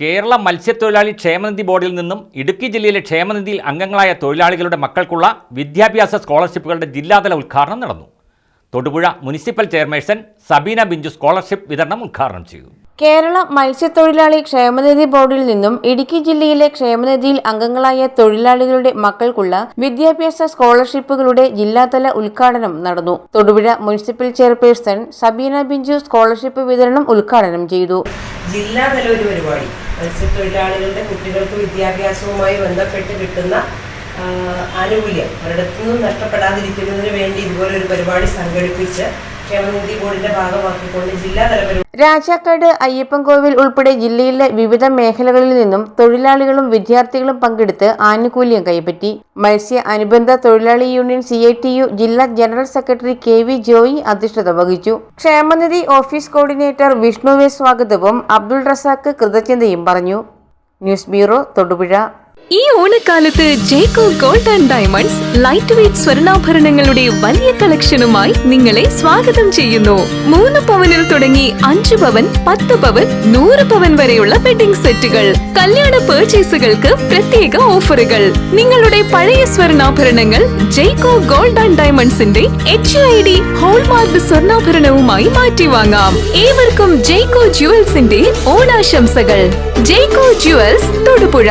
കേരള മത്സ്യത്തൊഴിലാളി ക്ഷേമനിധി ബോർഡിൽ നിന്നും ഇടുക്കി ജില്ലയിലെ ക്ഷേമനിധിയിൽ അംഗങ്ങളായ തൊഴിലാളികളുടെ മക്കൾക്കുള്ള വിദ്യാഭ്യാസ സ്കോളർഷിപ്പുകളുടെ ജില്ലാതല ഉദ്ഘാടനം നടന്നു. Thodupuzha municipal chairperson Sabeena Binchu scholarship വിതരണം ഉദ്ഘാടനം ചെയ്തു. കേരള മത്സ്യത്തൊഴിലാളി ക്ഷേമനിധി ബോർഡിൽ നിന്നും ഇടുക്കി ജില്ലയിലെ ക്ഷേമനിധിയിൽ അംഗങ്ങളായ തൊഴിലാളികളുടെ മക്കൾക്കുള്ള വിദ്യാഭ്യാസ സ്കോളർഷിപ്പുകളുടെ ജില്ലാതല ഉദ്ഘാടനം നടന്നു. Thodupuzha municipal chairperson Sabeena Binchu scholarship വിതരണം ഉദ്ഘാടനം ചെയ്തു. ജില്ലാതല ഒരു പരിപാടി മത്സ്യത്തൊഴിലാളികളുടെ കുട്ടികൾക്ക് വിദ്യാഭ്യാസവുമായി ബന്ധപ്പെട്ട് കിട്ടുന്ന ആനുകൂല്യം ഒരിടത്തുനിന്നും നഷ്ടപ്പെടാതിരിക്കുന്നതിന് വേണ്ടി ഇതുപോലെ ഒരു പരിപാടി സംഘടിപ്പിച്ച് ക്ഷേമനിധി ബോർഡിന്റെ ഭാഗമാക്കിക്കൊണ്ട് ജില്ലാതല രാജാക്കാട് അയ്യപ്പൻകോവിൽ ഉൾപ്പെടെ ജില്ലയിലെ വിവിധ മേഖലകളിൽ നിന്നും തൊഴിലാളികളും വിദ്യാർത്ഥികളും പങ്കെടുത്ത് ആനുകൂല്യം കൈപ്പറ്റി. മത്സ്യ അനുബന്ധ തൊഴിലാളി യൂണിയൻ CITU ജില്ലാ ജനറൽ സെക്രട്ടറി KV ജോയി അധ്യക്ഷത വഹിച്ചു. ക്ഷേമനിധി ഓഫീസ് കോർഡിനേറ്റർ വിഷ്ണുവെ സ്വാഗതവും അബ്ദുൾ റസാഖ് കൃതജ്ഞതയും പറഞ്ഞു. News bureau, Thodupuzha. ഈ ഓണക്കാലത്ത് Jecko gold and diamonds light weight സ്വർണ്ണാഭരണങ്ങളുടെ വലിയ കളക്ഷനുമായി നിങ്ങളെ സ്വാഗതം ചെയ്യുന്നു. 3 പവനിൽ തുടങ്ങി 5 പവൻ, 10 പവൻ, 100 പവൻ വരെയുള്ള വെഡിംഗ് സെറ്റുകൾ, കല്യാണ പർച്ചേസുകൾക്ക് പ്രത്യേക ഓഫറുകൾ. നിങ്ങളുടെ പഴയ സ്വർണ്ണാഭരണങ്ങൾ ജേക്കോ ഗോൾഡ് ആൻഡ് ഡയമണ്ട്സിന്റെ HUID ഹോൾമാർക്ക് സ്വർണ്ണാഭരണവുമായി മാറ്റി വാങ്ങാം. ഏവർക്കും ജേക്കോ ജുവൽസിന്റെ ഓണാശംസകൾ. ജേക്കോ ജുവൽസ്, തൊടുപുഴ.